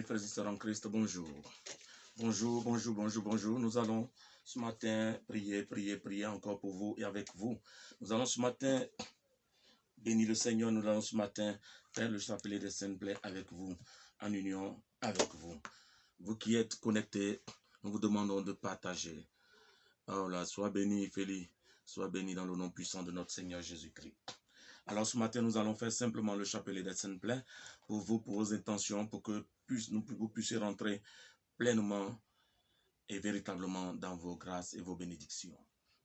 Bien-aimés frères et sœurs en Christ, bonjour. Bonjour, bonjour, bonjour, bonjour. Nous allons ce matin prier encore pour vous et avec vous. Nous allons ce matin bénir le Seigneur. Nous allons ce matin faire le chapelet des saintes plaies avec vous, en union avec vous. Vous qui êtes connectés, nous vous demandons de partager. Oh là, sois béni, Félix. Sois béni dans le nom puissant de notre Seigneur Jésus-Christ. Alors ce matin, nous allons faire simplement le chapelet des saintes plaies pour vous, pour vos intentions, pour que vous puissiez rentrer pleinement et véritablement dans vos grâces et vos bénédictions.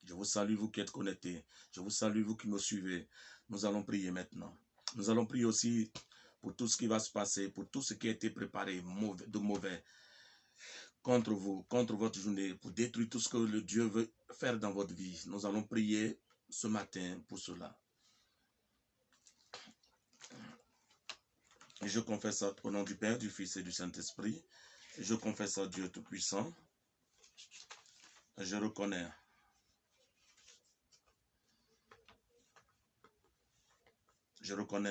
Je vous salue, vous qui êtes connectés. Je vous salue, vous qui me suivez. Nous allons prier maintenant. Nous allons prier aussi pour tout ce qui va se passer, pour tout ce qui a été préparé de mauvais contre vous, contre votre journée, pour détruire tout ce que le Dieu veut faire dans votre vie. Nous allons prier ce matin pour cela. Et je confesse ça au nom du Père, du Fils et du Saint-Esprit. Je confesse à Dieu Tout-Puissant. Je reconnais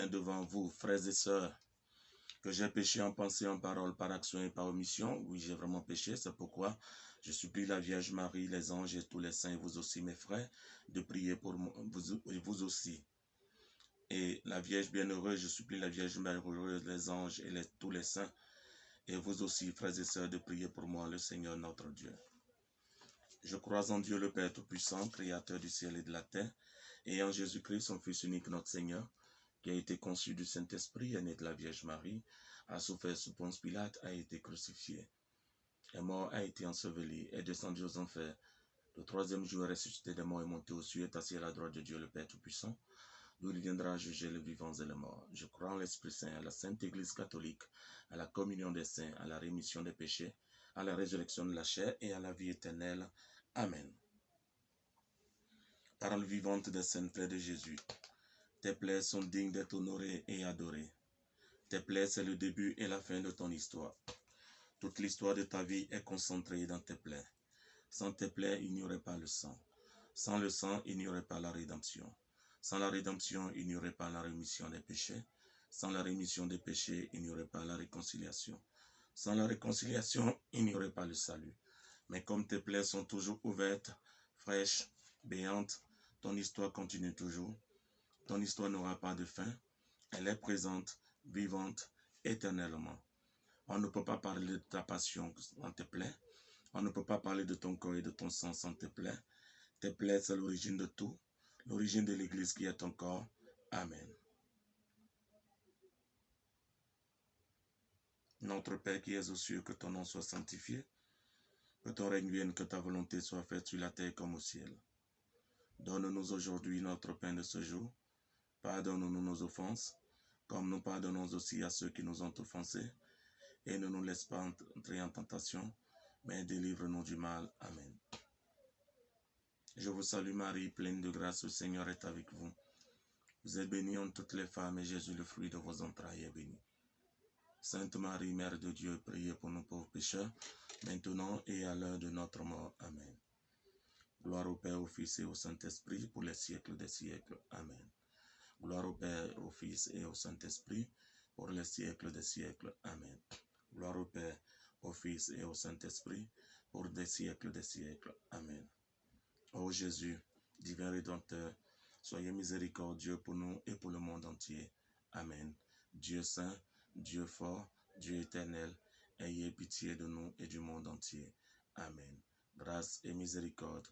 devant vous, frères et sœurs, que j'ai péché en pensée, en parole, par action et par omission. Oui, j'ai vraiment péché, c'est pourquoi je supplie la Vierge Marie, les anges et tous les saints, et vous aussi mes frères, de prier pour moi, vous aussi. Et la Vierge bienheureuse, je supplie la Vierge malheureuse, les anges et tous les saints, et vous aussi, frères et sœurs, de prier pour moi, le Seigneur notre Dieu. Je crois en Dieu le Père Tout-Puissant, Créateur du ciel et de la terre, et en Jésus-Christ, son Fils unique, notre Seigneur, qui a été conçu du Saint-Esprit, est né de la Vierge Marie, a souffert sous Ponce Pilate, a été crucifié, est mort, a été enseveli, est descendu aux enfers. Le troisième jour est ressuscité des morts et monté aux cieux, est assis à la droite de Dieu le Père Tout-Puissant, d'où il viendra juger les vivants et les morts. Je crois en l'Esprit Saint, à la Sainte Église catholique, à la communion des saints, à la rémission des péchés, à la résurrection de la chair et à la vie éternelle. Amen. Parole vivante des saintes plaies de Jésus. Tes plaies sont dignes d'être honorées et adorées. Tes plaies, c'est le début et la fin de ton histoire. Toute l'histoire de ta vie est concentrée dans tes plaies. Sans tes plaies, il n'y aurait pas le sang. Sans le sang, il n'y aurait pas la rédemption. Sans la rédemption, il n'y aurait pas la rémission des péchés. Sans la rémission des péchés, il n'y aurait pas la réconciliation. Sans la réconciliation, il n'y aurait pas le salut. Mais comme tes plaies sont toujours ouvertes, fraîches, béantes, ton histoire continue toujours. Ton histoire n'aura pas de fin. Elle est présente, vivante, éternellement. On ne peut pas parler de ta passion sans tes plaies. On ne peut pas parler de ton corps et de ton sang sans tes plaies. Tes plaies, c'est l'origine de tout. L'origine de l'Église qui est ton corps. Amen. Notre Père qui es aux cieux, que ton nom soit sanctifié. Que ton règne vienne, que ta volonté soit faite sur la terre comme au ciel. Donne-nous aujourd'hui notre pain de ce jour. Pardonne-nous nos offenses, comme nous pardonnons aussi à ceux qui nous ont offensés. Et ne nous laisse pas entrer en tentation, mais délivre-nous du mal. Amen. Je vous salue Marie, pleine de grâce, le Seigneur est avec vous. Vous êtes bénie entre toutes les femmes, et Jésus, le fruit de vos entrailles, est béni. Sainte Marie, Mère de Dieu, priez pour nous pauvres pécheurs, maintenant et à l'heure de notre mort. Amen. Gloire au Père, au Fils et au Saint-Esprit, pour les siècles des siècles. Amen. Gloire au Père, au Fils et au Saint-Esprit, pour les siècles des siècles. Amen. Gloire au Père, au Fils et au Saint-Esprit, pour des siècles des siècles. Amen. Ô Jésus, divin Rédempteur, soyez miséricordieux pour nous et pour le monde entier. Amen. Dieu saint, Dieu fort, Dieu éternel, ayez pitié de nous et du monde entier. Amen. Grâce et miséricorde,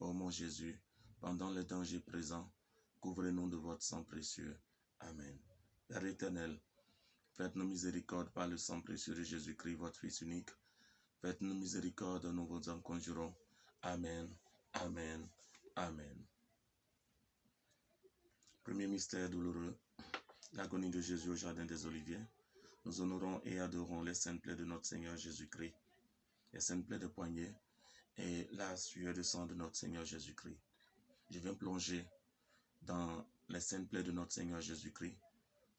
ô mon Jésus, pendant les dangers présents, couvrez-nous de votre sang précieux. Amen. Père éternel, faites-nous miséricorde par le sang précieux de Jésus-Christ, votre Fils unique. Faites-nous miséricorde, nous vous en conjurons. Amen. Amen. Amen. Premier mystère douloureux, l'agonie de Jésus au jardin des Oliviers. Nous honorons et adorons les saintes plaies de notre Seigneur Jésus-Christ, les saintes plaies de poignée et la sueur de sang de notre Seigneur Jésus-Christ. Je viens plonger dans les saintes plaies de notre Seigneur Jésus-Christ.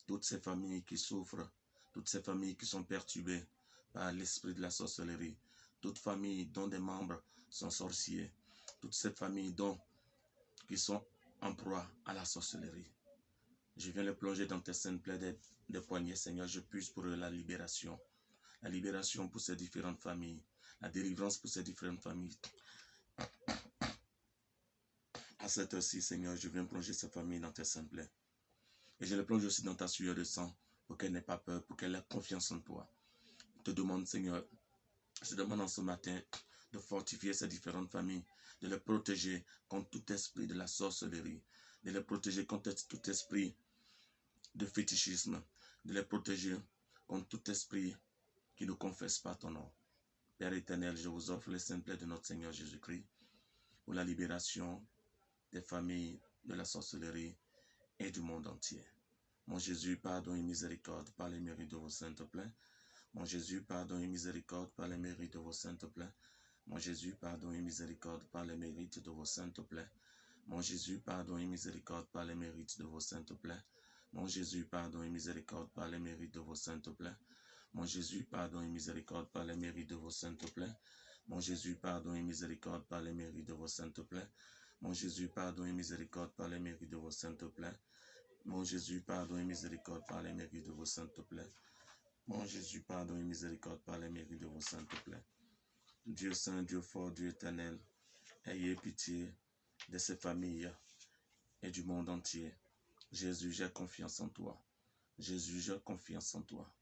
Toutes ces familles qui souffrent, toutes ces familles qui sont perturbées par l'esprit de la sorcellerie, toutes familles dont des membres sont sorciers, toutes ces familles qui sont en proie à la sorcellerie. Je viens les plonger dans tes saintes plaies des poignets, Seigneur. Je puise pour eux la libération la libération pour ces différentes familles, la délivrance pour ces différentes familles. À cette heure-ci, Seigneur, je viens plonger ces familles dans tes saintes plaies. Et je les plonge aussi dans ta sueur de sang, pour qu'elles n'aient pas peur, pour qu'elles aient confiance en toi. Je te demande, Seigneur, je te demande en ce matin de fortifier ces différentes familles, de les protéger contre tout esprit de la sorcellerie, de les protéger contre tout esprit de fétichisme, de les protéger contre tout esprit qui ne confesse pas ton nom. Père éternel, je vous offre les saintes plaies de notre Seigneur Jésus-Christ pour la libération des familles de la sorcellerie et du monde entier. Mon Jésus, pardon et miséricorde par les mérites de vos saintes plaies. Mon Jésus, pardon et miséricorde par les mérites de vos saintes plaies. Mon Jésus, pardon et miséricorde par les mérites de vos saintes plaies. Mon Jésus, pardon et miséricorde par les mérites de vos saintes plaies. Mon Jésus, pardon et miséricorde par les mérites de vos saintes plaies. Mon Jésus, pardon et miséricorde par les mérites de vos saintes plaies. Mon Jésus, pardon et miséricorde par les mérites de vos saintes plaies. Mon Jésus, pardon et miséricorde par les mérites de vos saintes plaies. Mon Jésus, pardon et miséricorde par les mérites de vos saintes plaies. Mon Jésus, pardon et miséricorde par les mérites de vos saintes plaies. Dieu saint, Dieu fort, Dieu éternel, ayez pitié de ces familles et du monde entier. Jésus, j'ai confiance en toi. Jésus, j'ai confiance en toi.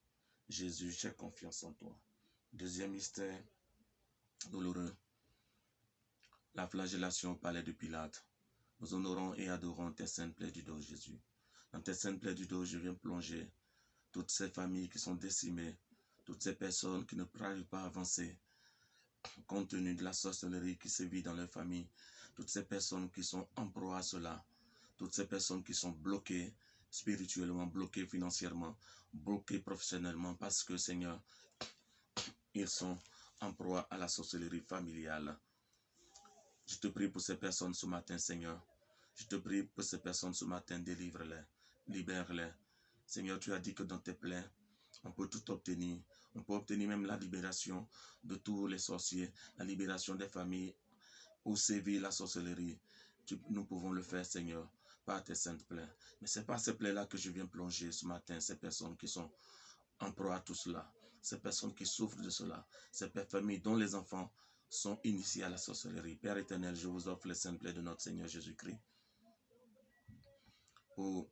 Jésus, j'ai confiance en toi. Deuxième mystère douloureux, la flagellation au palais de Pilate. Nous honorons et adorons tes saintes plaies du dos, Jésus. Dans tes saintes plaies du dos, je viens plonger toutes ces familles qui sont décimées, toutes ces personnes qui ne peuvent pas avancer, compte tenu de la sorcellerie qui sévit dans leur famille, toutes ces personnes qui sont en proie à cela, toutes ces personnes qui sont bloquées spirituellement, bloquées financièrement, bloquées professionnellement, parce que, Seigneur, ils sont en proie à la sorcellerie familiale. Je te prie pour ces personnes ce matin, Seigneur. Je te prie pour ces personnes ce matin, délivre-les, libère-les. Seigneur, tu as dit que dans tes plaies, on peut tout obtenir. On peut obtenir même la libération de tous les sorciers, la libération des familles où sévit la sorcellerie. Nous pouvons le faire, Seigneur, par tes saintes plaies. Mais ce n'est pas ces plaies-là que je viens plonger ce matin, ces personnes qui sont en proie à tout cela, ces personnes qui souffrent de cela, ces familles dont les enfants sont initiés à la sorcellerie. Père éternel, je vous offre les saintes plaies de notre Seigneur Jésus-Christ pour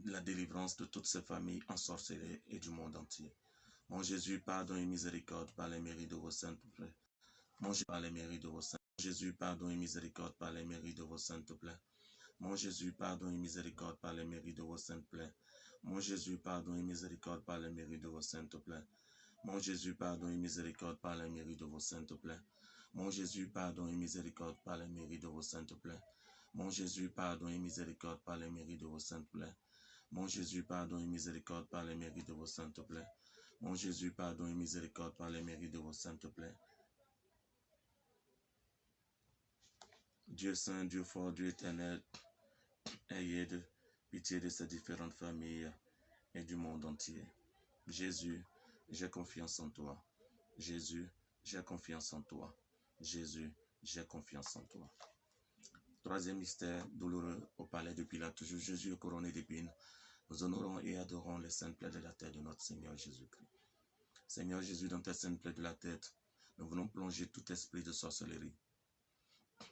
la délivrance de toutes ces familles ensorcelées et du monde entier. Mon Jésus, pardon et miséricorde par les mérites de vos saintes plaies. Mon Jésus, par les mérites de vos saintes plaies. Jésus, pardon et miséricorde par les mérites de vos saintes plaies. Mon Jésus, pardon et miséricorde par les mérites de vos saintes plaies. Mon Jésus, pardon et miséricorde par les mérites de vos saintes plaies. Mon Jésus, pardon et miséricorde par les mérites de vos saintes plaies. Mon Jésus, pardon et miséricorde par les mérites de vos saintes plaies. Mon Jésus, pardon et miséricorde par les mérites de vos saintes plaies. Mon Jésus, pardon et miséricorde par les mérites de vos saintes plaies. Mon Jésus, pardon et miséricorde par les mérites de vos saintes plaies. Dieu saint, Dieu fort, Dieu éternel, ayez pitié de ces différentes familles et du monde entier. Jésus, j'ai confiance en toi. Jésus, j'ai confiance en toi. Jésus, j'ai confiance en toi. Troisième mystère douloureux au palais de Pilate, toujours Jésus couronné d'épines. Nous honorons et adorons les saintes plaies de la tête de notre Seigneur Jésus-Christ. Seigneur Jésus, dans tes saintes plaies de la tête, nous voulons plonger tout esprit de sorcellerie,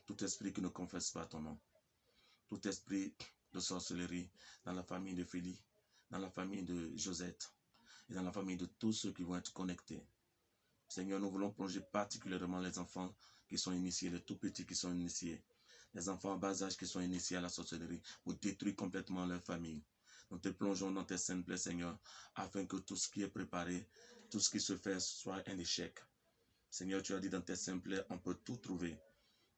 tout esprit qui ne confesse pas ton nom, tout esprit de sorcellerie dans la famille de Philippe, dans la famille de Josette et dans la famille de tous ceux qui vont être connectés. Seigneur, nous voulons plonger particulièrement les enfants qui sont initiés, les tout petits qui sont initiés, les enfants en bas âge qui sont initiés à la sorcellerie pour détruire complètement leur famille. Nous te plongeons dans tes saintes plaies, Seigneur, afin que tout ce qui est préparé, tout ce qui se fait soit un échec. Seigneur, tu as dit dans tes saintes plaies, on peut tout trouver,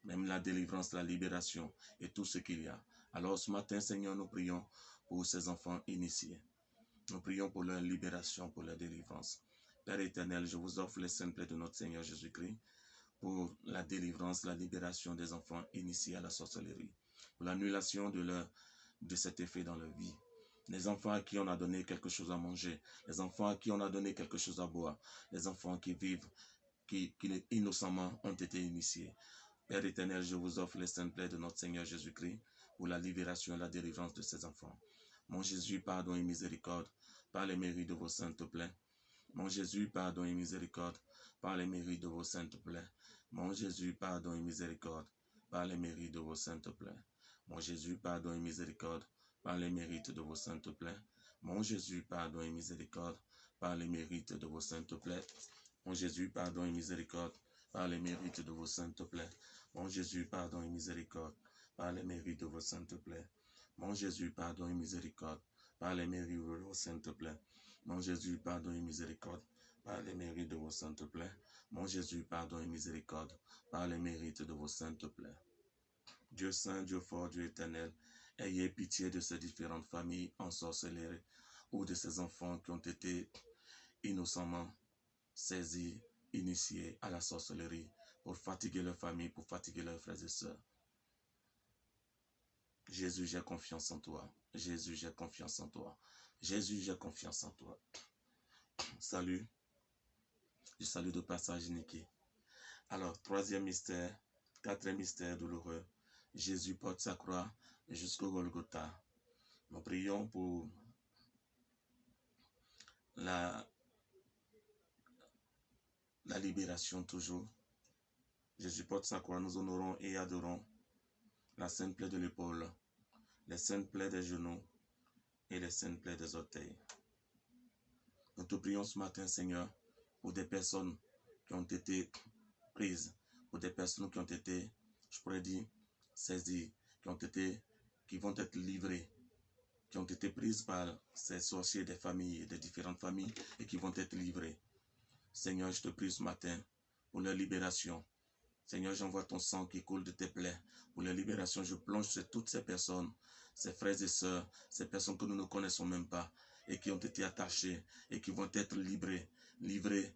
même la délivrance, la libération et tout ce qu'il y a. Alors ce matin, Seigneur, nous prions pour ces enfants initiés. Nous prions pour leur libération, pour leur délivrance. Père éternel, je vous offre les saintes plaies de notre Seigneur Jésus-Christ pour la délivrance, la libération des enfants initiés à la sorcellerie, pour l'annulation de cet effet dans leur vie. Les enfants à qui on a donné quelque chose à manger, les enfants à qui on a donné quelque chose à boire, les enfants qui vivent, qui innocemment ont été initiés. Père éternel, je vous offre les saintes plaies de notre Seigneur Jésus-Christ pour la libération et la délivrance de ces enfants. Mon Jésus, pardon et miséricorde, par les mérites de vos saintes plaies. Mon Jésus, pardon et miséricorde, par les mérites de vos saintes plaies. Mon Jésus, pardon et miséricorde, par les mérites de vos saintes plaies. Mon Jésus, pardon et miséricorde, par les mérites de vos saintes plaies. Mon Jésus, pardon et miséricorde, par les mérites de vos saintes plaies. Mon Jésus, pardon et miséricorde, par les mérites de vos saintes plaies. Mon Jésus, pardon et miséricorde, par les mérites de vos saintes plaies. Mon Jésus, pardon et miséricorde, par les mérites de vos saintes plaies. Mon Jésus, pardon et miséricorde, par les mérites de vos saintes plaies. Mon Jésus, pardon et miséricorde, par les mérites de vos saintes plaies. Dieu saint, Dieu fort, Dieu éternel, ayez pitié de ces différentes familles ensorcelées ou de ces enfants qui ont été innocemment saisis, initiés à la sorcellerie pour fatiguer leur famille, pour fatiguer leurs frères et sœurs. Jésus, j'ai confiance en toi. Jésus, j'ai confiance en toi. Jésus, j'ai confiance en toi. Salut. Je salue de passage Niki. Alors, troisième mystère, quatrième mystère douloureux. Jésus porte sa croix jusqu'au Golgotha. Nous prions pour la libération toujours. Jésus porte sa croix, nous honorons et adorons la sainte plaie de l'épaule, les saintes plaies des genoux et les saintes plaies des orteils. Nous te prions ce matin, Seigneur, pour des personnes qui ont été prises, pour des personnes qui ont été, je pourrais dire, saisies, qui vont être livrées, qui ont été prises par ces sorciers des familles, des différentes familles, et qui vont être livrées. Seigneur, je te prie ce matin pour leur libération. Seigneur, j'envoie ton sang qui coule de tes plaies. Pour la libération, je plonge sur toutes ces personnes, ces frères et sœurs, ces personnes que nous ne connaissons même pas, et qui ont été attachées, et qui vont être livrées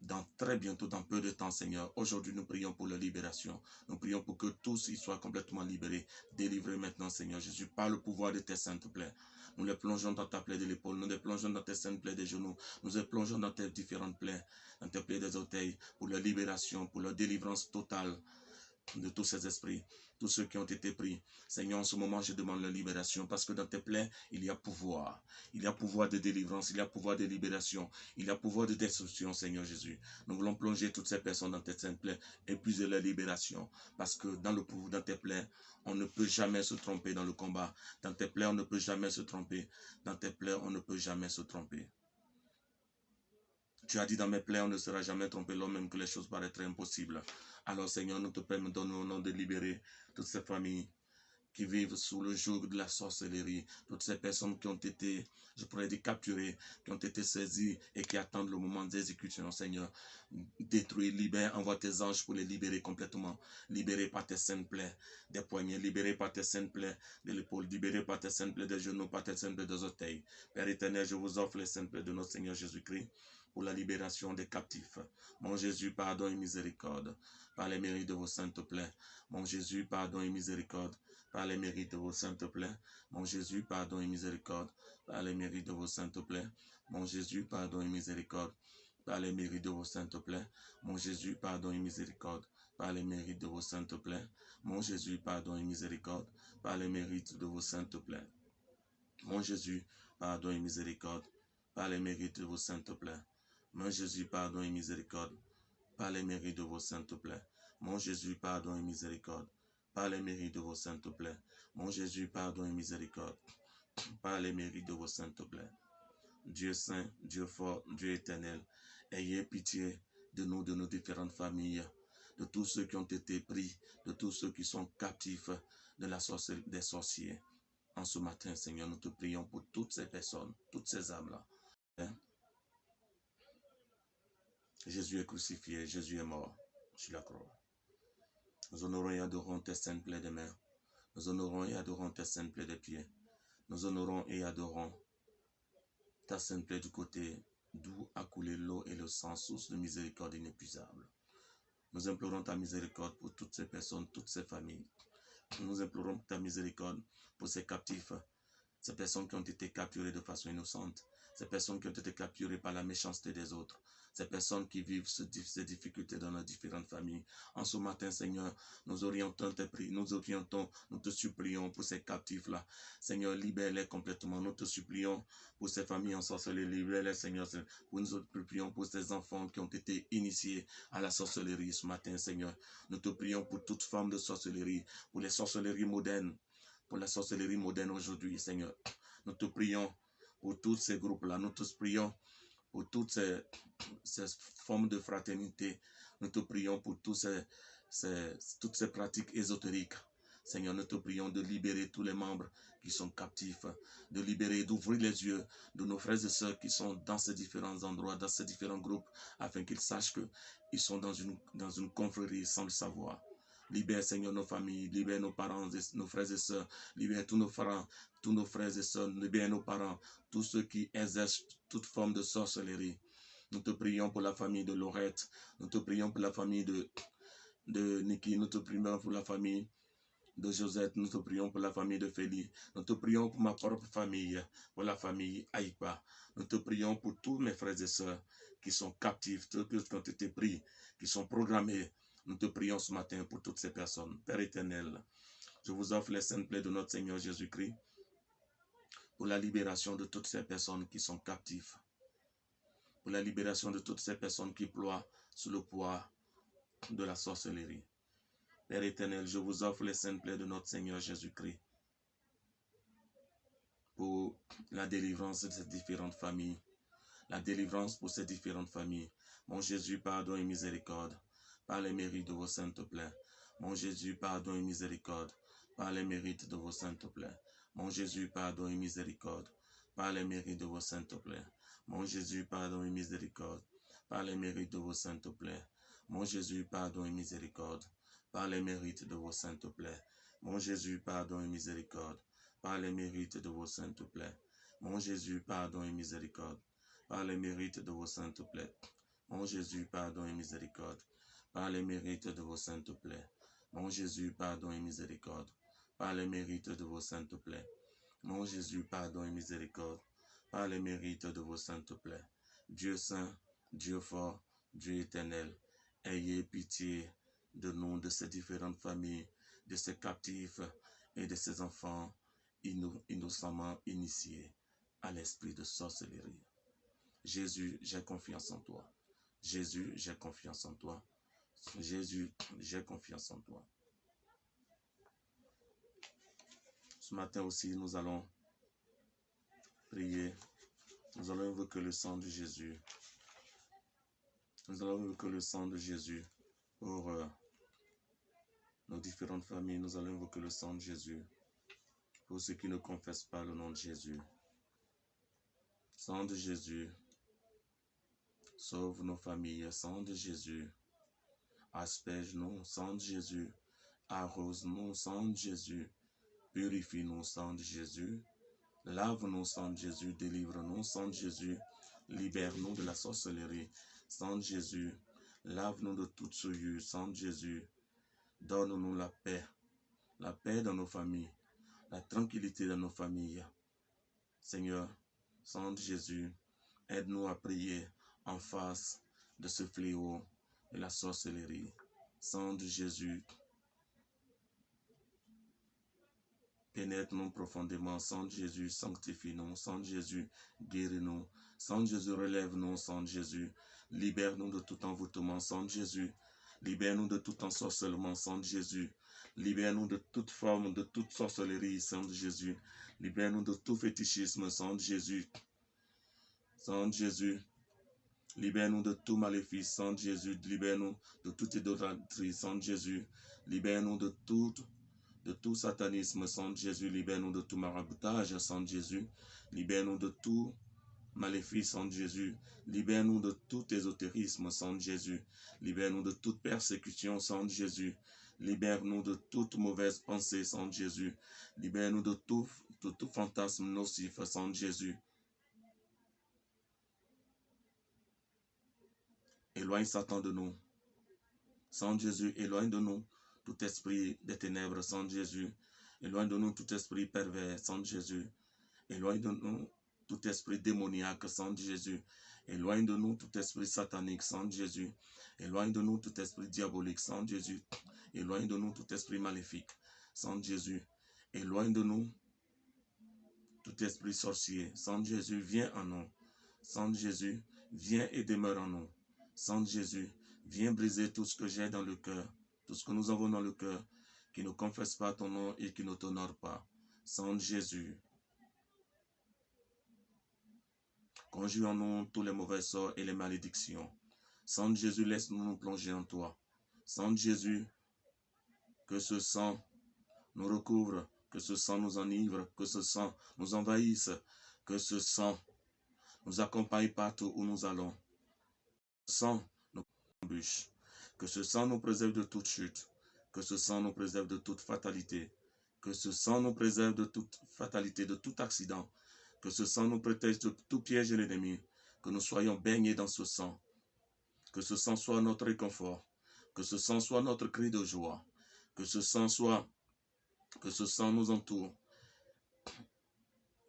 dans très bientôt, dans peu de temps, Seigneur. Aujourd'hui, nous prions pour la libération. Nous prions pour que tous y soient complètement libérés, délivrés maintenant, Seigneur Jésus, par le pouvoir de tes saintes plaies. Nous les plongeons dans ta plaie de l'épaule, nous les plongeons dans tes saintes plaies des genoux, nous les plongeons dans tes différentes plaies, dans tes plaies des orteils, pour la libération, pour la délivrance totale de tous ces esprits, tous ceux qui ont été pris. Seigneur, en ce moment, je demande la libération parce que dans tes plaies, il y a pouvoir. Il y a pouvoir de délivrance, il y a pouvoir de libération, il y a pouvoir de destruction, Seigneur Jésus. Nous voulons plonger toutes ces personnes dans tes saintes plaies et puiser la libération parce que dans le pouvoir, dans tes plaies, on ne peut jamais se tromper dans le combat. Dans tes plaies, on ne peut jamais se tromper. Dans tes plaies, on ne peut jamais se tromper. Tu as dit dans mes plaies, on ne sera jamais trompé, l'homme même que les choses paraîtraient impossibles. Alors Seigneur, nous te donnons de libérer toutes ces familles qui vivent sous le joug de la sorcellerie, toutes ces personnes qui ont été, je pourrais dire, capturées, qui ont été saisies et qui attendent le moment d'exécution, Seigneur. Détruis, libère, envoie tes anges pour les libérer complètement. Libérés par tes saintes plaies des poignets, libérés par tes saintes plaies de l'épaule, libérés par tes saintes plaies des genoux, par tes saintes plaies des orteils. Père éternel, je vous offre les saintes plaies de notre Seigneur Jésus-Christ pour la libération des captifs. Mon Jésus, pardon et miséricorde, par les mérites de vos saintes plaies. Mon Jésus, pardon et miséricorde, par les mérites de vos saintes plaies. Mon Jésus, pardon et miséricorde, par les mérites de vos saintes plaies. Mon Jésus, pardon et miséricorde, par les mérites de vos saintes plaies. Mon Jésus, pardon et miséricorde, par les mérites de vos saintes plaies. Mon Jésus, pardon et miséricorde, par les mérites de vos saintes plaies. Mon Jésus, pardon et miséricorde, par les mérites de vos saintes plaies. Mon Jésus, pardon et miséricorde, par les mérites de vos saintes plaies. Mon Jésus, pardon et miséricorde, par les mérites de vos saintes plaies. Mon Jésus, pardon et miséricorde, par les mérites de vos saintes plaies. Dieu saint, Dieu fort, Dieu éternel, ayez pitié de nous, de nos différentes familles, de tous ceux qui ont été pris, de tous ceux qui sont captifs de la des sorciers. En ce matin, Seigneur, nous te prions pour toutes ces personnes, toutes ces âmes-là. Jésus est crucifié, Jésus est mort sur la croix. Nous honorons et adorons tes saintes plaies des mains. Nous honorons et adorons tes saintes plaies des pieds. Nous honorons et adorons ta sainte plaie du côté d'où a coulé l'eau et le sang, source de miséricorde inépuisable. Nous implorons ta miséricorde pour toutes ces personnes, toutes ces familles. Nous implorons ta miséricorde pour ces captifs, ces personnes qui ont été capturées de façon innocente, ces personnes qui ont été capturées par la méchanceté des autres, ces personnes qui vivent ces difficultés dans leurs différentes familles. En ce matin, Seigneur, nous orientons tes prières, nous te supplions pour ces captifs-là. Seigneur, libère-les complètement. Nous te supplions pour ces familles ensorcelées, libère-les, Seigneur. Nous te prions pour ces enfants qui ont été initiés à la sorcellerie ce matin, Seigneur. Nous te prions pour toute forme de sorcellerie, pour les sorcelleries modernes, pour la sorcellerie moderne aujourd'hui, Seigneur. Nous te prions pour tous ces groupes-là. Nous te prions pour toutes ces formes de fraternité. Nous te prions pour toutes ces pratiques ésotériques. Seigneur, nous te prions de libérer tous les membres qui sont captifs, de libérer, d'ouvrir les yeux de nos frères et sœurs qui sont dans ces différents endroits, dans ces différents groupes, afin qu'ils sachent qu'ils sont dans une confrérie sans le savoir. Libère, Seigneur, nos familles, libère nos parents, nos frères et sœurs, libère tous nos frères et sœurs, libère nos parents, tous ceux qui exercent toute forme de sorcellerie. Nous te prions pour la famille de Laurette, nous te prions pour la famille de Niki, nous te prions pour la famille de Josette, nous te prions pour la famille de Félix, nous te prions pour ma propre famille, pour la famille Aïpa. Nous te prions pour tous mes frères et sœurs qui sont captifs, tous ceux qui ont été pris, qui sont programmés. Nous te prions ce matin pour toutes ces personnes. Père éternel, je vous offre les saintes plaies de notre Seigneur Jésus-Christ pour la libération de toutes ces personnes qui sont captives, pour la libération de toutes ces personnes qui ploient sous le poids de la sorcellerie. Père éternel, je vous offre les saintes plaies de notre Seigneur Jésus-Christ pour la délivrance de ces différentes familles, la délivrance pour ces différentes familles. Mon Jésus, pardon et miséricorde, par les mérites de vos saintes plaies. Mon Jésus, pardon et miséricorde, par les mérites de vos saintes plaies. Mon Jésus, pardon et miséricorde, par les mérites de vos saintes plaies. Mon Jésus, pardon et miséricorde, par les mérites de vos saintes plaies. Mon Jésus, pardon et miséricorde, par les mérites de vos saintes plaies. Mon Jésus, pardon et miséricorde, par les mérites de vos saintes plaies. Mon Jésus, pardon et miséricorde, par les mérites de vos saintes plaies. Mon Jésus, pardon et miséricorde, par les mérites de vos saintes plaies. Mon Jésus, pardon et miséricorde, par les mérites de vos saintes plaies. Mon Jésus, pardon et miséricorde, par les mérites de vos saintes plaies. Dieu saint, Dieu fort, Dieu éternel, ayez pitié de nous, de ces différentes familles, de ces captifs et de ces enfants innocemment initiés à l'esprit de sorcellerie. Jésus, j'ai confiance en toi. Jésus, j'ai confiance en toi. Jésus, j'ai confiance en toi. Ce matin aussi, nous allons prier. Nous allons invoquer le sang de Jésus. Nous allons invoquer le sang de Jésus pour nos différentes familles. Nous allons invoquer le sang de Jésus pour ceux qui ne confessent pas le nom de Jésus. Sang de Jésus, sauve nos familles. Sang de Jésus, asperge-nous. Sang de Jésus, arrose-nous. Sang de Jésus, purifie-nous. Sang de Jésus, lave-nous. Sang de Jésus, délivre-nous. Sang de Jésus, libère-nous de la sorcellerie. Sang de Jésus, lave-nous de toute souillure. Sang de Jésus, donne-nous la paix dans nos familles, la tranquillité dans nos familles. Seigneur, sang de Jésus, aide-nous à prier en face de ce fléau de la sorcellerie. Sang de Jésus, pénètre-nous profondément. Sang de Jésus, sanctifie-nous. Sang de Jésus, guéris-nous. Sang de Jésus, relève-nous. Sang de Jésus, libère-nous de tout envoûtement. Sang de Jésus, libère-nous de tout ensorcellement. Sang de Jésus, libère-nous de toute forme, de toute sorcellerie. Sang de Jésus, libère-nous de tout fétichisme. Sang de Jésus, sang de Jésus, libère-nous de tout maléfice. Sang de Jésus, libère-nous de toute idolâtrie. Sang de Jésus, libère-nous de tout satanisme. Sang de Jésus, libère-nous de tout maraboutage. Sang de Jésus, libère-nous de tout maléfice. Sang de Jésus, libère-nous de tout ésotérisme. Sang de Jésus, libère-nous de toute persécution. Sang de Jésus, libère-nous de toute mauvaise pensée. Sang de Jésus, libère-nous de tout fantasme nocif. Sang de Jésus, éloigne Satan de nous. Sang de Jésus, éloigne de nous tout esprit des ténèbres. Sang de Jésus, éloigne de nous tout esprit pervers. Sang de Jésus, éloigne de nous tout esprit démoniaque, sang de Jésus. Éloigne de nous tout esprit satanique, sang de Jésus. Éloigne de nous tout esprit diabolique, sang de Jésus. Éloigne de nous tout esprit maléfique, sang de Jésus. Éloigne de nous tout esprit sorcier, sang de Jésus, viens en nous. Sang de Jésus, viens et demeure en nous. Sang de Jésus, viens briser tout ce que j'ai dans le cœur, tout ce que nous avons dans le cœur, qui ne confesse pas ton nom et qui ne t'honore pas. Sang de Jésus, conjure en nous tous les mauvais sorts et les malédictions. Sang de Jésus, laisse-nous nous plonger en toi. Sang de Jésus, que ce sang nous recouvre, que ce sang nous enivre, que ce sang nous envahisse, que ce sang nous accompagne partout où nous allons. Que ce sang nous embûche, que ce sang nous préserve de toute chute, que ce sang nous préserve de toute fatalité, que ce sang nous préserve de toute fatalité, de tout accident, que ce sang nous protège de tout piège de l'ennemi, que nous soyons baignés dans ce sang, que ce sang soit notre réconfort, que ce sang soit notre cri de joie, que ce sang nous entoure,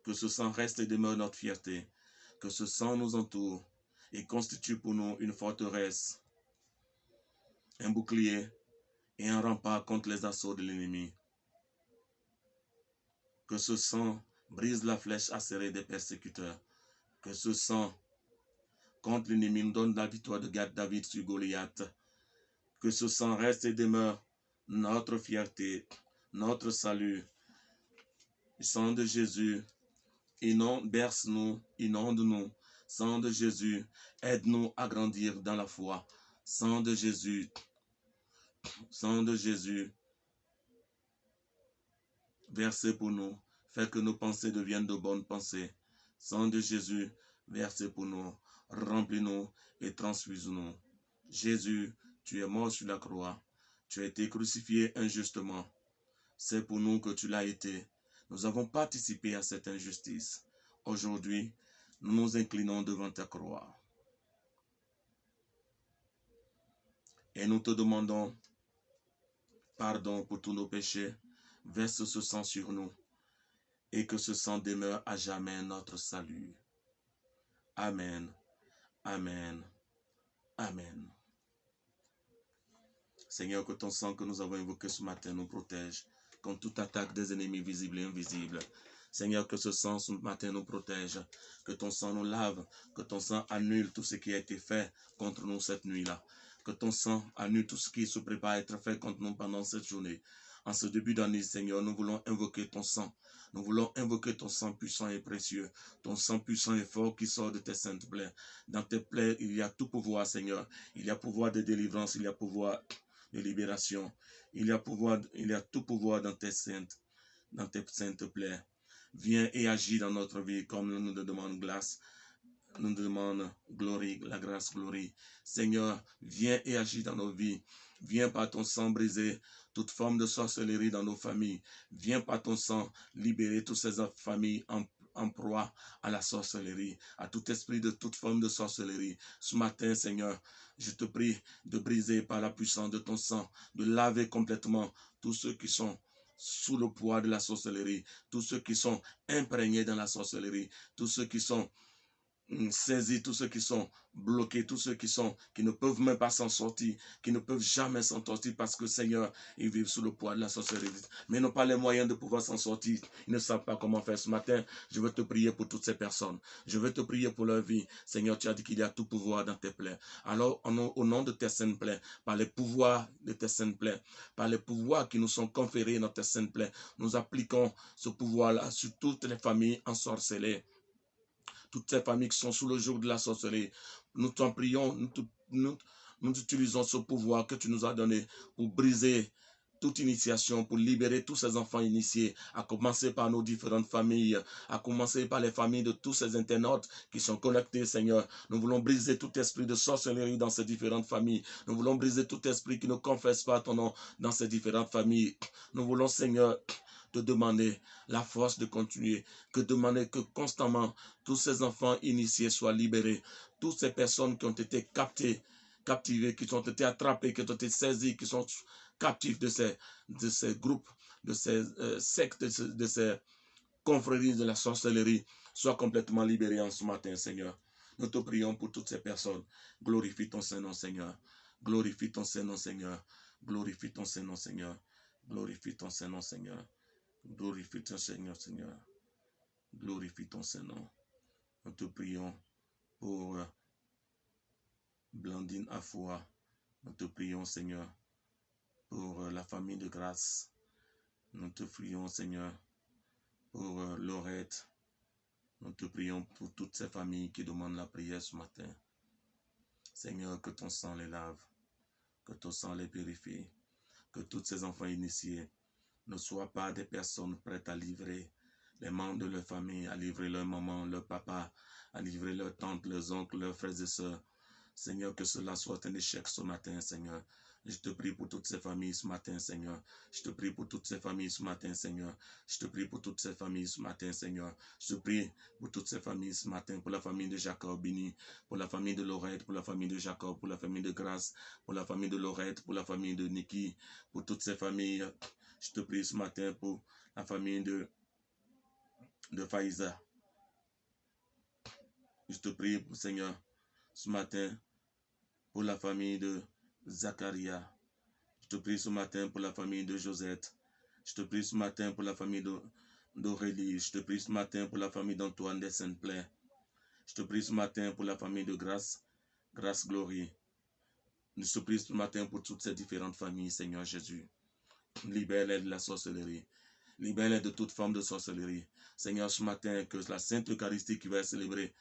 que ce sang reste et demeure notre fierté, que ce sang nous entoure et constitue pour nous une forteresse, un bouclier et un rempart contre les assauts de l'ennemi. Que ce sang brise la flèche acérée des persécuteurs, que ce sang contre l'ennemi nous donne la victoire de David sur Goliath, que ce sang reste et demeure notre fierté, notre salut. Le sang de Jésus, berce-nous, inonde-nous. Sang de Jésus, aide-nous à grandir dans la foi. Sang de Jésus, versez pour nous, fais que nos pensées deviennent de bonnes pensées. Sang de Jésus, versez pour nous, remplis-nous et transfuse-nous. Jésus, tu es mort sur la croix, tu as été crucifié injustement. C'est pour nous que tu l'as été. Nous avons participé à cette injustice. Aujourd'hui, nous nous inclinons devant ta croix. Et nous te demandons pardon pour tous nos péchés. Verse ce sang sur nous et que ce sang demeure à jamais notre salut. Amen, amen, amen. Seigneur, que ton sang que nous avons invoqué ce matin nous protège contre toute attaque des ennemis visibles et invisibles. Seigneur, que ce sang ce matin nous protège, que ton sang nous lave, que ton sang annule tout ce qui a été fait contre nous cette nuit-là. Que ton sang annule tout ce qui se prépare à être fait contre nous pendant cette journée. En ce début d'année, Seigneur, nous voulons invoquer ton sang. Nous voulons invoquer ton sang puissant et précieux, ton sang puissant et fort qui sort de tes saintes plaies. Dans tes plaies, il y a tout pouvoir, Seigneur. Il y a pouvoir de délivrance, il y a pouvoir de libération. Il y a tout pouvoir dans tes saintes plaies. Viens et agis dans notre vie comme nous te demandons grâce. Nous demandons gloire, la grâce, gloire. Seigneur, viens et agis dans nos vies. Viens par ton sang briser toute forme de sorcellerie dans nos familles. Viens par ton sang libérer toutes ces familles en proie à la sorcellerie, à tout esprit de toute forme de sorcellerie. Ce matin, Seigneur, je te prie de briser par la puissance de ton sang, de laver complètement tous ceux qui sont sous le poids de la sorcellerie, tous ceux qui sont imprégnés dans la sorcellerie, tous ceux qui sont saisis, tous ceux qui sont bloqués, tous ceux qui ne peuvent même pas s'en sortir, qui ne peuvent jamais s'en sortir parce que Seigneur, ils vivent sous le poids de la sorcellerie, mais n'ont pas les moyens de pouvoir s'en sortir, ils ne savent pas comment faire. Ce matin, je veux te prier pour toutes ces personnes, je veux te prier pour leur vie. Seigneur, tu as dit qu'il y a tout pouvoir dans tes plaies. Alors, au nom de tes saintes plaies, par les pouvoirs de tes saintes plaies, par les pouvoirs qui nous sont conférés dans tes saintes plaies, nous appliquons ce pouvoir-là sur toutes les familles ensorcelées. Toutes ces familles qui sont sous le joug de la sorcellerie, nous t'en prions, nous utilisons ce pouvoir que tu nous as donné pour briser toute initiation, pour libérer tous ces enfants initiés, à commencer par nos différentes familles, à commencer par les familles de tous ces internautes qui sont connectés, Seigneur. Nous voulons briser tout esprit de sorcellerie dans ces différentes familles. Nous voulons briser tout esprit qui ne confesse pas ton nom dans ces différentes familles. Nous voulons, Seigneur, te demander la force de continuer, demander que constamment tous ces enfants initiés soient libérés, toutes ces personnes qui ont été captivées, qui ont été attrapées, qui ont été saisies, qui sont captifs de ces groupes, de ces sectes, de ces confrérie de la sorcellerie soient complètement libérés en ce matin, Seigneur. Nous te prions pour toutes ces personnes. Glorifie ton Saint-Nom, Seigneur. Glorifie ton Saint-Nom, Seigneur. Glorifie ton Saint-Nom, Seigneur. Glorifie ton Saint-Nom, Seigneur. Glorifie ton Seigneur, Seigneur. Glorifie ton Saint-Nom. Nous te prions pour Blandine Afoua. Nous te prions, Seigneur, pour la famille de grâce. Nous te prions, Seigneur, pour Laurette. Nous te prions pour toutes ces familles qui demandent la prière ce matin. Seigneur, que ton sang les lave, que ton sang les purifie, que tous ces enfants initiés ne soient pas des personnes prêtes à livrer les membres de leur famille, à livrer leur maman, leur papa, à livrer leurs tantes, leurs oncles, leurs frères et sœurs. Seigneur, que cela soit un échec ce matin, Seigneur. Je te prie pour toutes ces familles ce matin, Seigneur. Je te prie pour toutes ces familles ce matin, Seigneur. Je te prie pour toutes ces familles ce matin, Seigneur. Je te prie pour toutes ces familles ce matin, pour la famille de Jacob Bini, pour la famille de Laurette, pour la famille de Jacob, pour la famille de Grâce, pour la famille de Laurette, pour la famille de Niki, pour toutes ces familles. Je te prie ce matin pour la famille de Faïza. Je te prie, Seigneur, ce matin pour la famille de Zacharia. Je te prie ce matin pour la famille de Josette. Je te prie ce matin pour la famille d'Aurélie. Je te prie ce matin pour la famille d'Antoine des Saint-Plains. Je te prie ce matin pour la famille de Grâce Glory. Je te prie ce matin pour toutes ces différentes familles, Seigneur Jésus. Libère-les de la sorcellerie. Libère-les de toute forme de sorcellerie. Seigneur, ce matin, que la Sainte Eucharistie qui va être célébrée,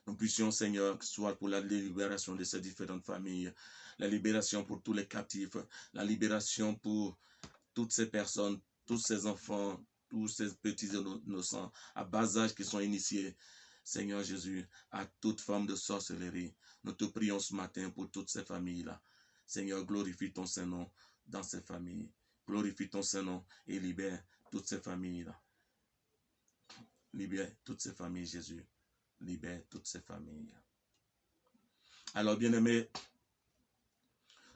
nous puissions, Seigneur, que ce soit pour la libération de ces différentes familles, la libération pour tous les captifs, la libération pour toutes ces personnes, tous ces enfants, tous ces petits innocents à bas âge qui sont initiés, Seigneur Jésus, à toute forme de sorcellerie. Nous te prions ce matin pour toutes ces familles-là. Seigneur, glorifie ton Saint-Nom dans ces familles. Glorifie ton Saint-Nom et libère toutes ces familles-là. Libère toutes ces familles, Jésus. Libère toutes ces familles. Alors, bien-aimés,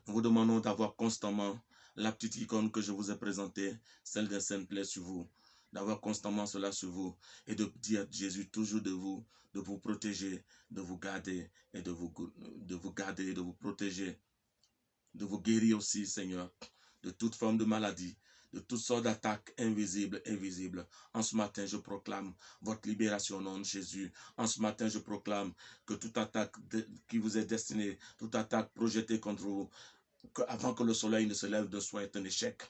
nous vous demandons d'avoir constamment la petite icône que je vous ai présentée, celle d'un Saint-Plaît sur vous, d'avoir constamment cela sur vous et de dire Jésus toujours de vous protéger, de vous garder et de vous garder, de vous protéger, de vous guérir aussi, Seigneur, de toute forme de maladie, de toutes sortes d'attaques invisibles et visibles. En ce matin, je proclame votre libération au nom de Jésus. En ce matin, je proclame que toute attaque qui vous est destinée, toute attaque projetée contre vous, avant que le soleil ne se lève, ne soit un échec,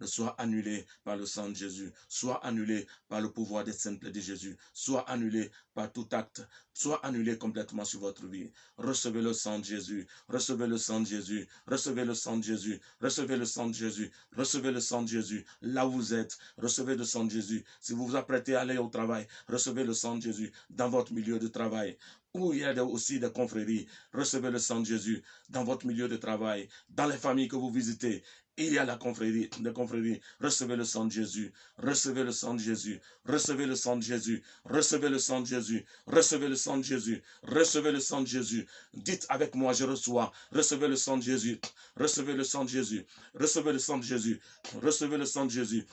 ne soit annulé par le sang de Jésus, soit annulé par le pouvoir des saintes de Jésus, soit annulé par tout acte, soit annulé complètement sur votre vie. Recevez le sang de Jésus, recevez le sang de Jésus, recevez le sang de Jésus, recevez le sang de Jésus, recevez le sang de Jésus, là où vous êtes, recevez le sang de Jésus. Si vous vous apprêtez à aller au travail, recevez le sang de Jésus dans votre milieu de travail. Où il y a aussi des confréries, recevez le sang de Jésus dans votre milieu de travail, dans les familles que vous visitez. Il y a la confrérie, des confréries. Recevez le sang de Jésus. Recevez le sang de Jésus. Recevez le sang de Jésus. Recevez le sang de Jésus. Recevez le sang de Jésus. Recevez le sang de Jésus. Dites avec moi, je reçois. Recevez le sang de Jésus. Recevez le sang de Jésus. Recevez le sang de Jésus. Recevez le sang de Jésus.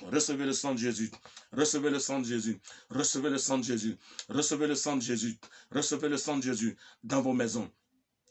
Recevez le sang de Jésus. Recevez le sang de Jésus. Recevez le sang de Jésus. Recevez le sang de Jésus. Recevez le sang de Jésus dans vos maisons.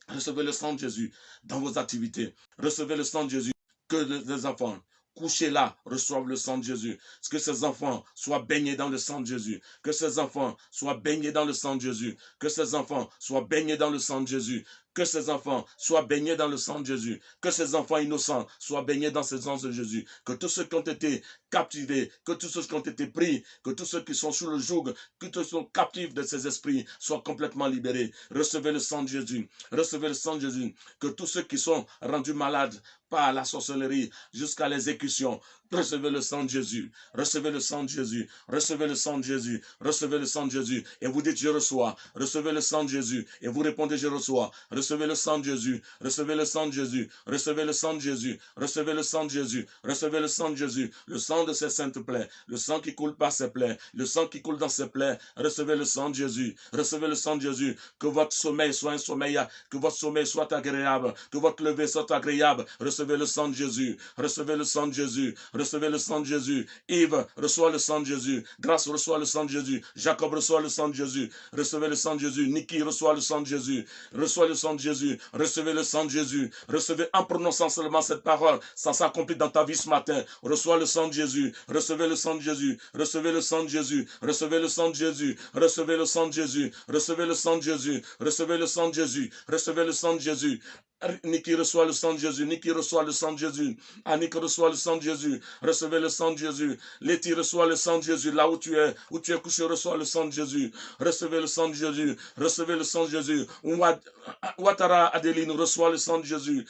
Recevez le sang de Jésus dans vos activités. Recevez le sang de Jésus. Que les enfants couchés là reçoivent le sang de Jésus. Que ces enfants soient baignés dans le sang de Jésus. Que ces enfants soient baignés dans le sang de Jésus. Que ces enfants soient baignés dans le sang de Jésus. Que ces enfants soient baignés dans le sang de Jésus. Que ces enfants innocents soient baignés dans le sang de Jésus. Que tous ceux qui ont été captivés, que tous ceux qui ont été pris, que tous ceux qui sont sous le joug, que tous ceux qui sont captifs de ces esprits soient complètement libérés. Recevez le sang de Jésus. Recevez le sang de Jésus. Que tous ceux qui sont rendus malades par la sorcellerie jusqu'à l'exécution, recevez le sang de Jésus. Recevez le sang de Jésus. Recevez le sang de Jésus. Recevez le sang de Jésus. Et vous dites je reçois. Recevez le sang de Jésus. Et vous répondez je reçois. Recevez le sang de Jésus. Recevez le sang de Jésus. Recevez le sang de Jésus. Recevez le sang de Jésus. Recevez le sang de Jésus. Le sang de ses saintes plaies. Le sang qui coule par ses plaies. Le sang qui coule dans ses plaies. Recevez le sang de Jésus. Recevez le sang de Jésus. Que votre sommeil soit un sommeil. Que votre sommeil soit agréable. Que votre lever soit agréable. Recevez le sang de Jésus. Recevez le sang de Jésus. recevez le sang de Jésus. Yves, reçois le sang de Jésus. Grâce, reçois le sang de Jésus. Jacob, reçois le sang de Jésus. Recevez le sang de Jésus. Niki, reçois le sang de Jésus. Reçois le sang de Jésus. Recevez le sang de Jésus. Recevez en prononçant seulement cette parole. Ça s'accomplit dans ta vie ce matin. Reçois le sang de Jésus. Recevez le sang de Jésus. Recevez le sang de Jésus. Recevez le sang de Jésus. Recevez le sang de Jésus. Recevez le sang de Jésus. Recevez le sang de Jésus. Recevez le sang de Jésus. Niki reçoit le sang de Jésus. Niki reçoit le sang de Jésus. Annick reçoit le sang de Jésus. Recevez le sang de Jésus. Letty reçoit le sang de Jésus. Là où tu es couché, reçois le sang de Jésus. Recevez le sang de Jésus. Recevez le sang de Jésus. Ouattara Adeline reçoit le sang de Jésus.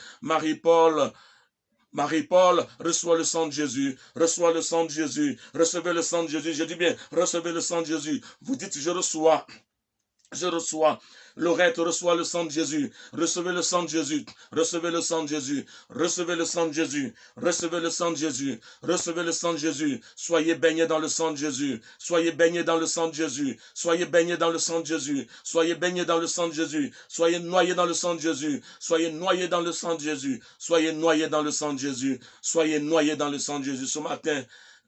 Marie-Paul, reçoit le sang de Jésus, reçoit le sang de Jésus, recevez le sang de Jésus, je dis bien, recevez le sang de Jésus. Vous dites, je reçois. Laurette reçoit le sang de Jésus. Recevez le sang de Jésus. Recevez le sang de Jésus. Recevez le sang de Jésus. Recevez le sang de Jésus. Recevez le sang de Jésus. Soyez baignés dans le sang de Jésus. Soyez baignés dans le sang de Jésus. Soyez baignés dans le sang de Jésus. Soyez baignés dans le sang de Jésus. Soyez noyés dans le sang de Jésus. Soyez noyés dans le sang de Jésus. Soyez noyés dans le sang de Jésus. Soyez noyés dans le sang de Jésus. Ce matin,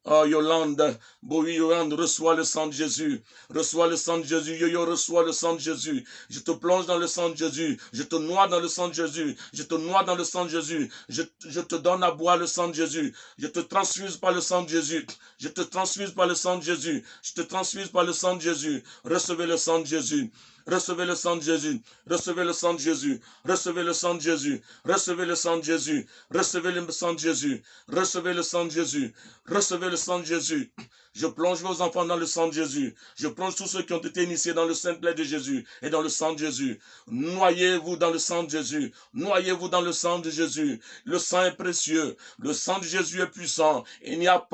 oh, Yolande, Yolande, reçois le sang de Jésus. Reçois le sang de Jésus. Yo-yo, reçois le sang de Jésus. Je te plonge dans le sang de Jésus. Je te noie dans le sang de Jésus. Je te noie dans le sang de Jésus. Je te donne à boire le sang de Jésus. Je te transfuse par le sang de Jésus. Je te transfuse par le sang de Jésus. Je te transfuse par le sang de Jésus. Recevez le sang de Jésus. Recevez le sang de Jésus. Recevez le sang de Jésus. Recevez le sang de Jésus. Recevez le sang de Jésus. Recevez le sang de Jésus. Recevez le sang de Jésus. Recevez le sang de Jésus. Je plonge vos enfants dans le sang de Jésus. Je plonge tous ceux qui ont été initiés dans le saint plaie de Jésus et dans le sang de Jésus. Noyez-vous dans le sang de Jésus. Noyez-vous dans le sang de Jésus. Le sang est précieux. Le sang de Jésus est puissant. Il n'y a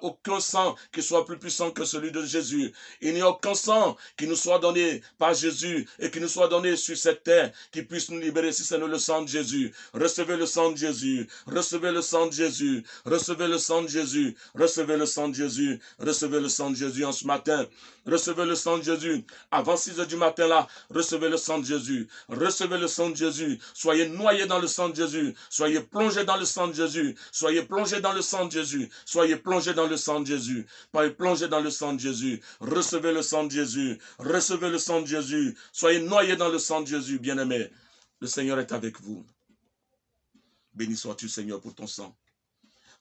aucun sang qui soit plus puissant que celui de Jésus. Il n'y a aucun sang qui nous soit donné par Jésus et qui nous soit donné sur cette terre qui puisse nous libérer si ce n'est le sang de Jésus. Recevez le sang de Jésus. Recevez le sang de Jésus. Recevez le sang de Jésus. Recevez le sang de Jésus. Recevez le sang de Jésus en ce matin. Recevez le sang de Jésus. Avant 6 heures du matin là, recevez le sang de Jésus. Recevez le sang de Jésus. Soyez noyés dans le sang de Jésus. Soyez plongés dans le sang de Jésus. Soyez plongés dans le sang de Jésus. Soyez plongés dans le sang de Jésus. Soyez plongés dans le sang de Jésus. Recevez le sang de Jésus. Recevez le sang de Jésus. Soyez noyés dans le sang de Jésus, bien-aimés. Le Seigneur est avec vous. Béni sois-tu, Seigneur, pour ton sang.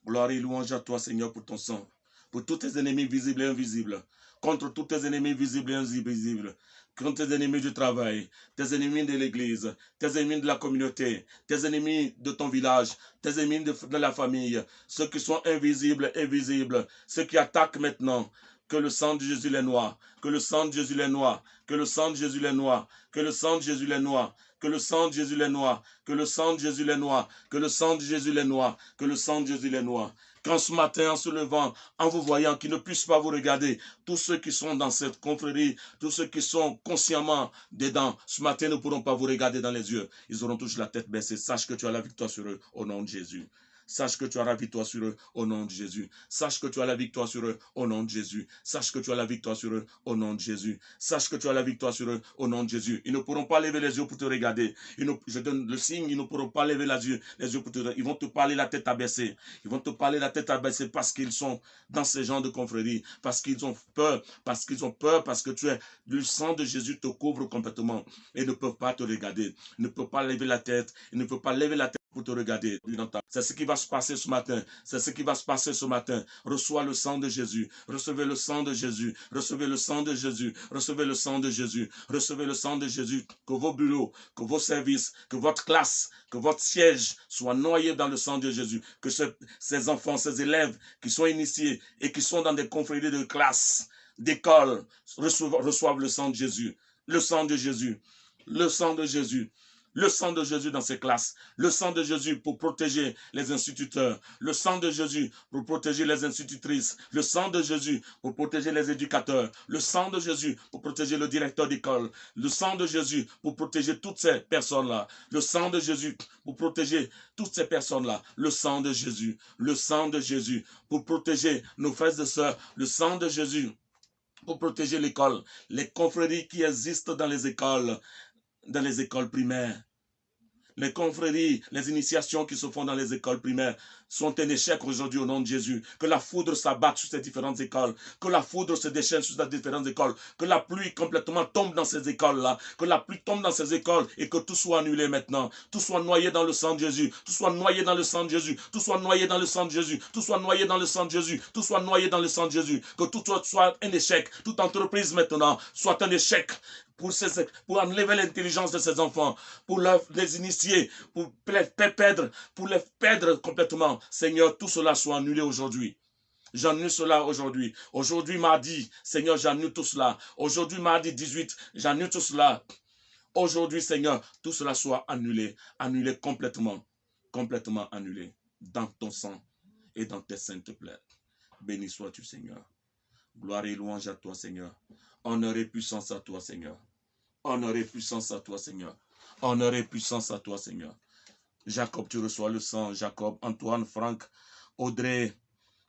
Gloire et louange à toi, Seigneur, pour ton sang. Pour tous tes ennemis visibles et invisibles, contre tous tes ennemis visibles et invisibles, contre tes ennemis du travail, tes ennemis de l'église, tes ennemis de la communauté, tes ennemis de ton village, tes ennemis de la famille, ceux qui sont invisibles et visibles, ceux qui attaquent maintenant, que le sang de Jésus les noie, que le sang de Jésus les noie, que le sang de Jésus les noie, que le sang de Jésus les noie, que le sang de Jésus les noie, que le sang de Jésus les noie, que le sang de Jésus les noie, que le sang de Jésus les noie. Qu'en ce matin, en se levant, en vous voyant, qu'ils ne puissent pas vous regarder, tous ceux qui sont dans cette confrérie, tous ceux qui sont consciemment dedans, ce matin ne pourront pas vous regarder dans les yeux. Ils auront tous la tête baissée. Sache que tu as la victoire sur eux au nom de Jésus. Sache que tu as la victoire sur eux au nom de Jésus. Sache que tu as la victoire sur eux au nom de Jésus. Sache que tu as la victoire sur eux au nom de Jésus. Sache que tu as la victoire sur eux au nom de Jésus. Ils ne pourront pas lever les yeux pour te regarder. Je donne le signe, ils ne pourront pas lever les yeux pour te regarder. Ils vont te parler la tête abaissée. Ils vont te parler la tête abaissée parce qu'ils sont dans ces genres de confréries. Parce qu'ils ont peur. Parce que le sang de Jésus te couvre complètement. Et ils ne peuvent pas te regarder. Ils ne peuvent pas lever la tête. Ils ne peuvent pas lever la tête pour te regarder. C'est ce qui va se passer ce matin. C'est ce qui va se passer ce matin. Reçois le sang de Jésus. Recevez le sang de Jésus. Recevez le sang de Jésus. Recevez le sang de Jésus. Recevez le sang de Jésus. Que vos bureaux, que vos services, que votre classe, que votre siège soient noyés dans le sang de Jésus. Que ces enfants, ces élèves qui sont initiés et qui sont dans des confréries de classe, d'école, reçoivent le sang de Jésus. Le sang de Jésus. Le sang de Jésus. Le sang de Jésus dans ces classes. Le sang de Jésus pour protéger les instituteurs. Le sang de Jésus pour protéger les institutrices. Le sang de Jésus pour protéger les éducateurs. Le sang de Jésus pour protéger le directeur d'école. Le sang de Jésus pour protéger toutes ces personnes-là. Le sang de Jésus pour protéger toutes ces personnes-là. Le sang de Jésus. Le sang de Jésus pour protéger nos frères et sœurs. Le sang de Jésus pour protéger l'école. Les confréries qui existent dans les écoles primaires, les confréries, les initiations qui se font dans les écoles primaires sont un échec aujourd'hui au nom de Jésus. Que la foudre s'abatte sur ces différentes écoles. Que la foudre se déchaîne sur ces différentes écoles. Que la pluie complètement tombe dans ces écoles-là. Que la pluie tombe dans ces écoles et que tout soit annulé maintenant. Tout soit noyé dans le sang de Jésus. Tout soit noyé dans le sang de Jésus. Tout soit noyé dans le sang de Jésus. Tout soit noyé dans le sang de Jésus. Tout soit noyé dans le sang de Jésus. Que tout soit un échec. Toute entreprise maintenant soit un échec. Pour enlever l'intelligence de ces enfants, pour les initier, pour les perdre complètement. Seigneur, tout cela soit annulé aujourd'hui. J'annule cela aujourd'hui. Aujourd'hui, mardi, Seigneur, j'annule tout cela. Aujourd'hui, mardi 18, j'annule tout cela. Aujourd'hui, Seigneur, tout cela soit annulé. Annulé complètement. Complètement annulé. Dans ton sang et dans tes saintes plaies. Béni sois-tu, Seigneur. Gloire et louange à toi, Seigneur. Honneur et puissance à toi, Seigneur. Honneur et puissance à toi, Seigneur. Honneur et puissance à toi, Seigneur. Jacob, tu reçois le sang. Jacob, Antoine, Franck, Audrey,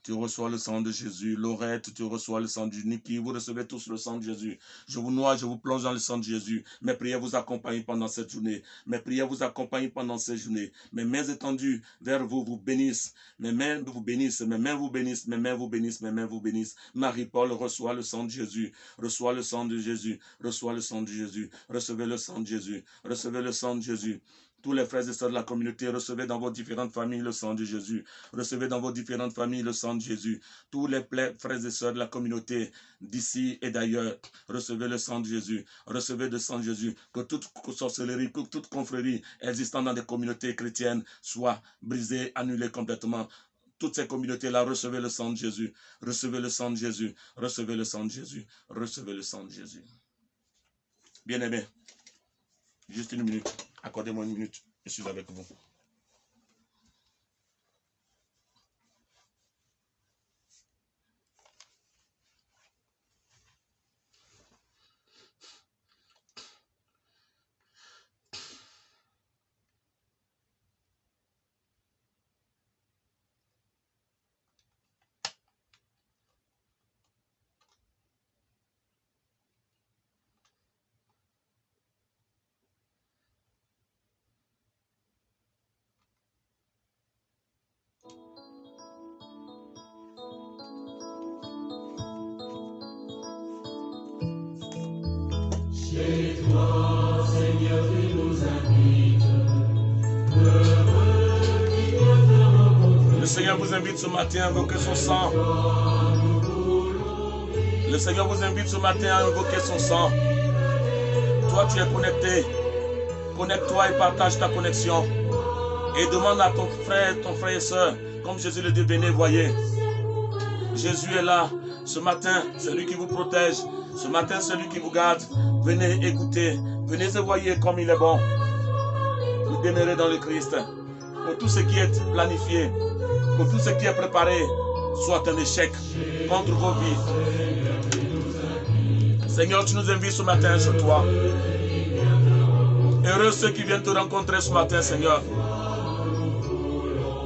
tu reçois le sang de Jésus. Laurette, tu reçois le sang de Niki. Vous recevez tous le sang de Jésus. Je vous noie, je vous plonge dans le sang de Jésus. Mes prières vous accompagnent pendant cette journée. Mes prières vous accompagnent pendant cette journée. Mes mains étendues vers vous vous bénissent. Mes mains vous bénissent. Mes mains vous bénissent. Mes mains vous bénissent. Mes mains vous bénissent. Marie-Paul reçoit le sang de Jésus. Reçoit le sang de Jésus. Reçoit le sang de Jésus. Recevez le sang de Jésus. Recevez le sang de Jésus. Tous les frères et sœurs de la communauté, recevez dans vos différentes familles le sang de Jésus. Recevez dans vos différentes familles le sang de Jésus. Tous les frères et sœurs de la communauté, d'ici et d'ailleurs, recevez le sang de Jésus. Recevez le sang de Jésus. Que toute sorcellerie, que toute confrérie existant dans des communautés chrétiennes soit brisée, annulée complètement. Toutes ces communautés-là, recevez le sang de Jésus. Recevez le sang de Jésus. Recevez le sang de Jésus. Recevez le sang de Jésus. Bien-aimés, juste une minute. Accordez-moi une minute, je suis avec vous. Chez toi, Seigneur, tu nous invites. Le Seigneur vous invite ce matin à invoquer son sang. Le Seigneur vous invite ce matin à invoquer son sang. Toi, tu es connecté. Connecte-toi et partage ta connexion. Et demande à ton frère et soeur, comme Jésus le dit, venez, voyez. Jésus est là. Ce matin, c'est lui qui vous protège. Ce matin, c'est lui qui vous garde. Venez écouter. Venez et voyez comme il est bon. Vous demeurez dans le Christ. Pour tout ce qui est planifié, pour tout ce qui est préparé, soit un échec contre vos vies. Seigneur, tu nous invites ce matin chez toi. Heureux ceux qui viennent te rencontrer ce matin, Seigneur.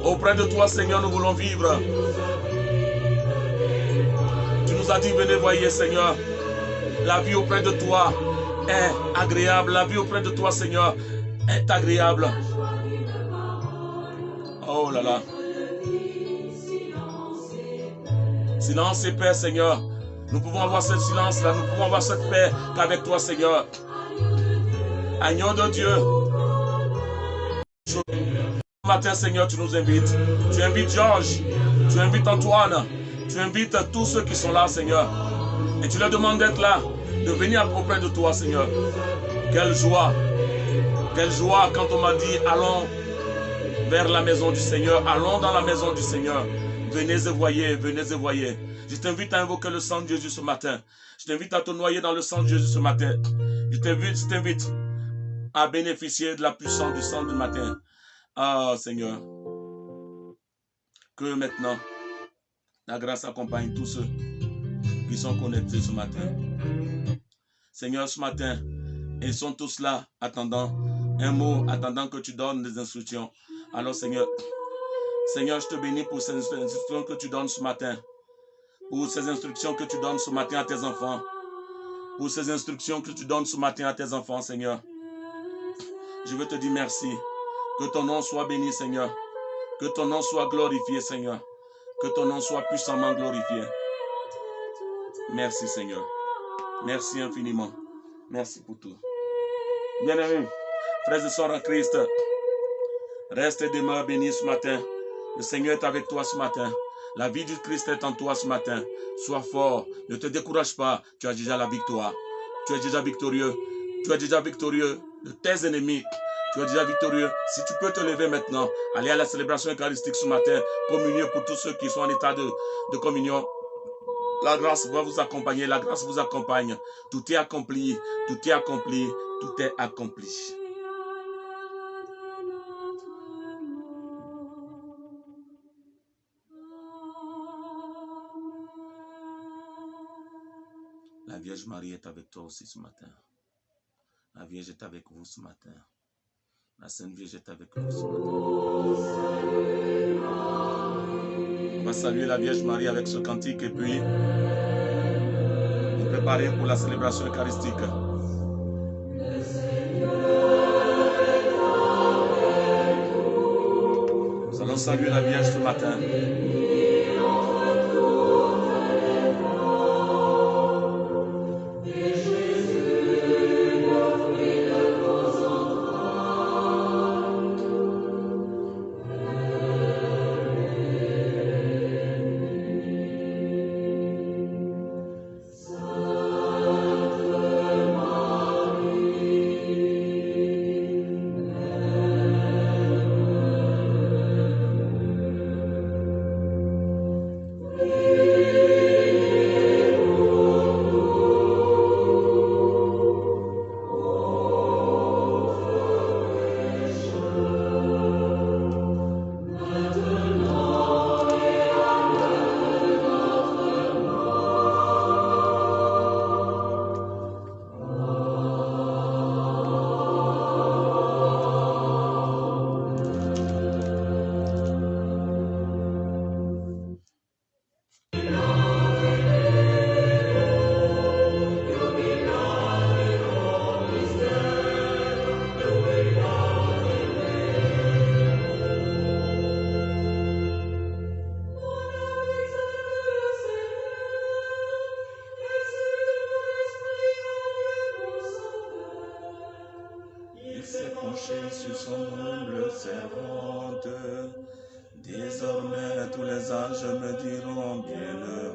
Auprès de toi, Seigneur, nous voulons vivre. Tu nous as dit, venez voyez, Seigneur. La vie auprès de toi est agréable. La vie auprès de toi, Seigneur, est agréable. Oh là là. Silence et paix, Seigneur. Nous pouvons avoir ce silence-là. Nous pouvons avoir cette paix qu'avec toi, Seigneur. Agneau de Dieu. Ce matin, Seigneur, tu nous invites. Tu invites Georges. Tu invites Antoine. Tu invites tous ceux qui sont là, Seigneur. Et tu leur demandes d'être là, de venir auprès de toi, Seigneur. Quelle joie. Quelle joie quand on m'a dit, allons vers la maison du Seigneur. Allons dans la maison du Seigneur. Venez et voyez, venez et voyez. Je t'invite à invoquer le sang de Jésus ce matin. Je t'invite à te noyer dans le sang de Jésus ce matin. Je t'invite à bénéficier de la puissance du sang du matin. Ah, Seigneur. Que maintenant, la grâce accompagne tous ceux qui sont connectés ce matin. Seigneur, ce matin, ils sont tous là, attendant un mot, attendant que tu donnes des instructions. Alors, Seigneur, je te bénis pour ces instructions que tu donnes ce matin. Pour ces instructions que tu donnes ce matin à tes enfants. Pour ces instructions que tu donnes ce matin à tes enfants, Seigneur. Je veux te dire merci. Que ton nom soit béni, Seigneur. Que ton nom soit glorifié, Seigneur. Que ton nom soit puissamment glorifié. Merci, Seigneur. Merci infiniment. Merci pour tout. Bien-aimés, frères et sœurs en Christ, reste et demeure béni ce matin. Le Seigneur est avec toi ce matin. La vie du Christ est en toi ce matin. Sois fort. Ne te décourage pas. Tu as déjà la victoire. Tu es déjà victorieux. Tu es déjà victorieux de tes ennemis. Tu es déjà victorieux. Si tu peux te lever maintenant, aller à la célébration eucharistique ce matin, communier pour tous ceux qui sont en état de communion. La grâce va vous accompagner. La grâce vous accompagne. Tout est accompli. Tout est accompli. Tout est accompli. La Vierge Marie est avec toi aussi ce matin. La Vierge est avec vous ce matin. La Sainte Vierge est avec vous ce matin. On va saluer la Vierge Marie avec ce cantique et puis nous préparer pour la célébration eucharistique. Nous allons saluer la Vierge ce matin. Sur son humble servante, désormais tous les âges me diront bienheureux.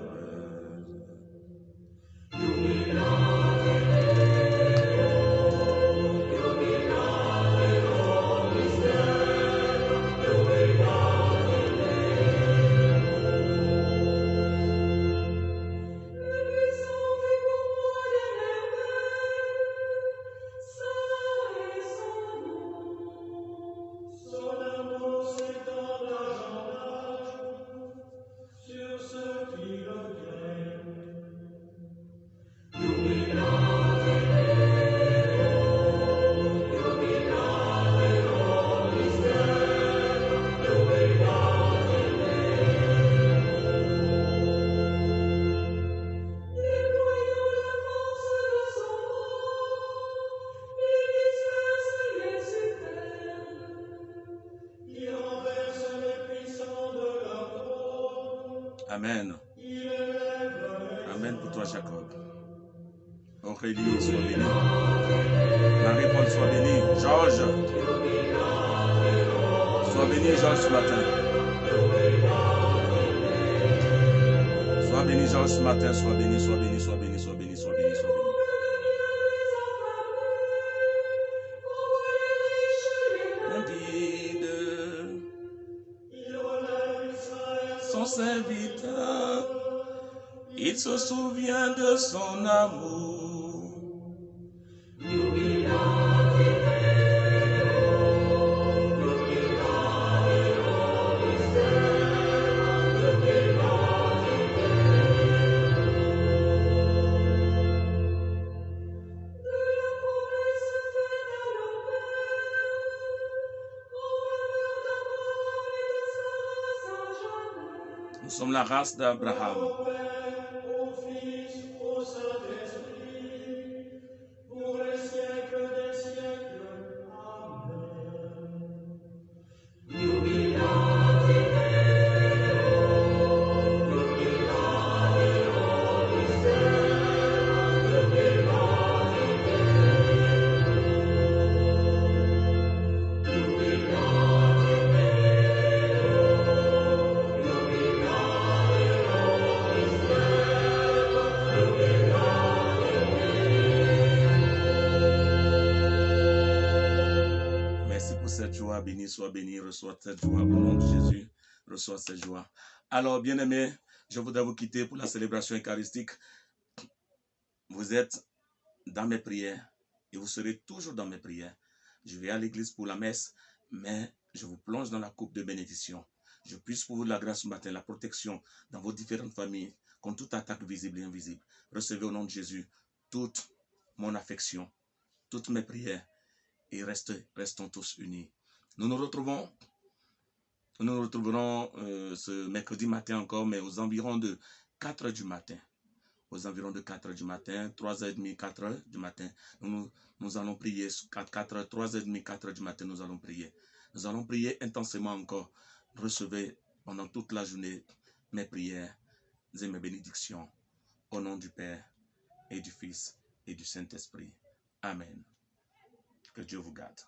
Amen. Amen pour toi, Jacob. Aurélie, sois béni. Marie-Paul, sois béni. Georges, sois béni, Georges, ce matin. Sois béni, Georges, ce matin. Sois béni, sois béni, sois béni, sois béni, sois béni, sois béni. Son serviteur, il se souvient de son amour. Nous sommes la race d'Abraham. Sois béni, reçois cette joie au nom de Jésus. Reçois cette joie. Alors, bien-aimés, je voudrais vous quitter pour la célébration eucharistique. Vous êtes dans mes prières et vous serez toujours dans mes prières. Je vais à l'église pour la messe, mais je vous plonge dans la coupe de bénédiction. Je puisse pour vous la grâce ce matin, la protection dans vos différentes familles, contre toute attaque visible et invisible. Recevez au nom de Jésus toute mon affection, toutes mes prières et restons tous unis. Nous nous retrouverons ce mercredi matin encore, mais aux environs de 4 h du matin. Aux environs de 4 h du matin, 3h30, 4 h du matin. Nous allons prier, 3h30, 4 h du matin, nous allons prier. Nous allons prier intensément encore. Recevez pendant toute la journée mes prières et mes bénédictions. Au nom du Père et du Fils et du Saint-Esprit. Amen. Que Dieu vous garde.